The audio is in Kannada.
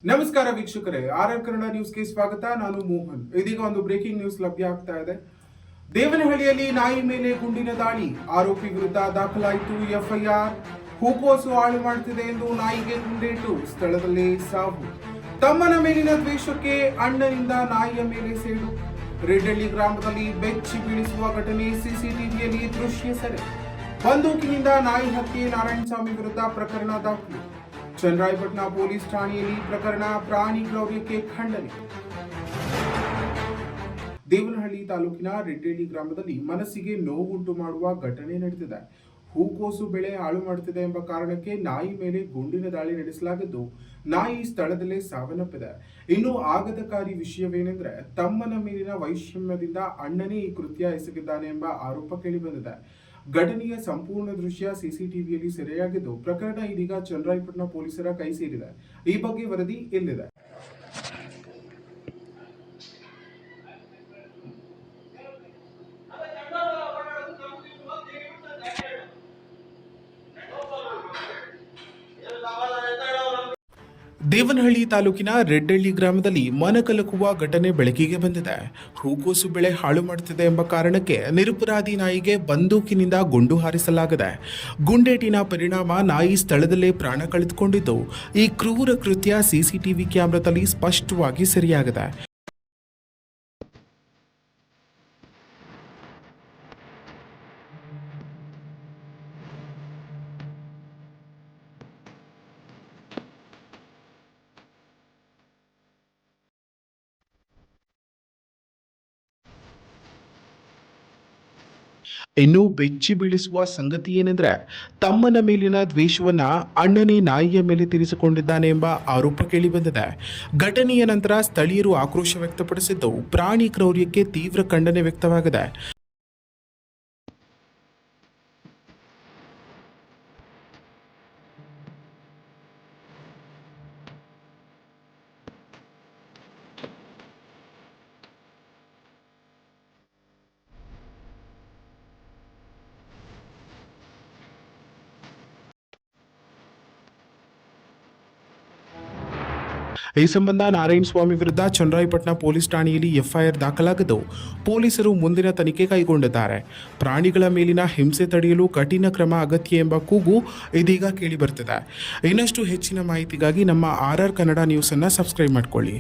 ನಮಸ್ಕಾರ ವೀಕ್ಷಕರೇ, ಆರ್ಆರ್ ಕನ್ನಡ ನ್ಯೂಸ್ಗೆ ಸ್ವಾಗತ. ನಾನು ಮೋಹನ್. ಇದೀಗ ಒಂದು ಬ್ರೇಕಿಂಗ್ ನ್ಯೂಸ್ ಲಭ್ಯ ಆಗ್ತಾ ಇದೆ. ದೇವನಹಳ್ಳಿಯಲ್ಲಿ ನಾಯಿ ಮೇಲೆ ಗುಂಡಿನ ದಾಳಿ, ಆರೋಪಿ ವಿರುದ್ಧ ದಾಖಲಾಯಿತು ಎಫ್ಐಆರ್. ಹೂಕೋಸು ಹಾಳು ಮಾಡುತ್ತಿದೆ ಎಂದು ನಾಯಿಗೆ ಗುಂಡೇಟು, ಸ್ಥಳದಲ್ಲೇ ಸಾವು. ತಮ್ಮನ ಮೇಲಿನ ದ್ವೇಷಕ್ಕೆ ಅಣ್ಣನಿಂದ ನಾಯಿಯ ಮೇಲೆ ಸೇಡು. ರೆಡ್ಡಳ್ಳಿ ಗ್ರಾಮದಲ್ಲಿ ಬೆಚ್ಚಿ ಬೀಳಿಸುವ ಘಟನೆ, ಸಿಸಿಟಿವಿಯಲ್ಲಿ ದೃಶ್ಯ ಸೆರೆ. ಬಂದೂಕಿನಿಂದ ನಾಯಿ ಹತ್ಯೆ, ನಾರಾಯಣಸ್ವಾಮಿ ವಿರುದ್ಧ ಪ್ರಕರಣ ದಾಖಲು. ಚನ್ನರಾಯಪಟ್ಟಣ ಪೊಲೀಸ್ ಠಾಣೆಯಲ್ಲಿ ಪ್ರಕರಣ, ಪ್ರಾಣಿ ಕ್ರೌರ್ಯಕ್ಕೆ ಖಂಡನೆ. ದೇವನಹಳ್ಳಿ ತಾಲೂಕಿನ ರೆಡ್ಡಳ್ಳಿ ಗ್ರಾಮದಲ್ಲಿ ಮನಸ್ಸಿಗೆ ನೋವುಂಟು ಮಾಡುವ ಘಟನೆ ನಡೆದಿದೆ. ಹೂಕೋಸು ಬೆಳೆ ಹಾಳು ಮಾಡುತ್ತಿದೆ ಎಂಬ ಕಾರಣಕ್ಕೆ ನಾಯಿ ಮೇಲೆ ಗುಂಡಿನ ದಾಳಿ ನಡೆಸಲಾಗಿದ್ದು, ನಾಯಿ ಸ್ಥಳದಲ್ಲೇ ಸಾವನ್ನಪ್ಪಿದೆ. ಇನ್ನು ಆಘಾತಕಾರಿ ವಿಷಯವೇನೆಂದರೆ, ತಮ್ಮನ ಮೇಲಿನ ವೈಷಮ್ಯದಿಂದ ಅಣ್ಣನೇ ಈ ಕೃತ್ಯ ಎಸಗಿದ್ದಾನೆ ಎಂಬ ಆರೋಪ ಕೇಳಿಬಂದಿದೆ. ಘಟನೆಯ ಸಂಪೂರ್ಣ ದೃಶ್ಯ ಸಿಸಿಟಿವಿಯಲ್ಲಿ ಸೆರೆಯಾಗಿದ್ದು, ಪ್ರಕರಣ ಇದೀಗ ಚನ್ನರಾಯಪಟ್ಟಣ ಪೊಲೀಸರ ಕೈ ಸೇರಿದೆ. ಈ ಬಗ್ಗೆ ವರದಿ ಇಲ್ಲಿದೆ. ದೇವನಹಳ್ಳಿ ತಾಲೂಕಿನ ರೆಡ್ಡಳ್ಳಿ ಗ್ರಾಮದಲ್ಲಿ ಮನಕಲಕುವ ಘಟನೆ ಬೆಳಕಿಗೆ ಬಂದಿದೆ. ಹೂಕೋಸು ಬೆಳೆ ಹಾಳು ಮಾಡುತ್ತಿದೆ ಎಂಬ ಕಾರಣಕ್ಕೆ ನಿರಪರಾಧಿ ನಾಯಿಗೆ ಬಂದೂಕಿನಿಂದ ಗುಂಡು ಹಾರಿಸಲಾಗಿದೆ. ಗುಂಡೇಟಿನ ಪರಿಣಾಮ ನಾಯಿ ಸ್ಥಳದಲ್ಲೇ ಪ್ರಾಣ ಕಳೆದುಕೊಂಡಿದ್ದು, ಈ ಕ್ರೂರ ಕೃತ್ಯ ಸಿಸಿಟಿವಿ ಕ್ಯಾಮೆರಾದಲ್ಲಿ ಸ್ಪಷ್ಟವಾಗಿ ಸೆರೆಯಾಗಿದೆ. ಇನ್ನು ಬೆಚ್ಚಿ ಬೀಳಿಸುವ ಸಂಗತಿ ಏನೆಂದ್ರೆ, ತಮ್ಮನ ಮೇಲಿನ ದ್ವೇಷವನ್ನ ಅಣ್ಣನೇ ನಾಯಿಯ ಮೇಲೆ ತೀರಿಸಿಕೊಂಡಿದ್ದಾನೆ ಎಂಬ ಆರೋಪ ಕೇಳಿಬಂದಿದೆ. ಘಟನೆಯ ನಂತರ ಸ್ಥಳೀಯರು ಆಕ್ರೋಶ ವ್ಯಕ್ತಪಡಿಸಿದ್ದು, ಪ್ರಾಣಿ ಕ್ರೌರ್ಯಕ್ಕೆ ತೀವ್ರ ಖಂಡನೆ ವ್ಯಕ್ತವಾಗಿದೆ. ಈ ಸಂಬಂಧ ನಾರಾಯಣಸ್ವಾಮಿ ವಿರುದ್ಧ ಚನ್ನರಾಯಪಟ್ಟಣ ಪೊಲೀಸ್ ಠಾಣೆಯಲ್ಲಿ ಎಫ್ಐಆರ್ ದಾಖಲಾಗಿದ್ದು, ಪೊಲೀಸರು ಮುಂದಿನ ತನಿಖೆ ಕೈಗೊಂಡಿದ್ದಾರೆ. ಪ್ರಾಣಿಗಳ ಮೇಲಿನ ಹಿಂಸೆ ತಡೆಯಲು ಕಠಿಣ ಕ್ರಮ ಅಗತ್ಯ ಎಂಬ ಕೂಗು ಇದೀಗ ಕೇಳಿಬರ್ತಿದೆ. ಇನ್ನಷ್ಟು ಹೆಚ್ಚಿನ ಮಾಹಿತಿಗಾಗಿ ನಮ್ಮ ಆರ್ಆರ್ ಕನ್ನಡ ನ್ಯೂಸ್ ಅನ್ನು ಸಬ್ಸ್ಕ್ರೈಬ್ ಮಾಡಿಕೊಳ್ಳಿ.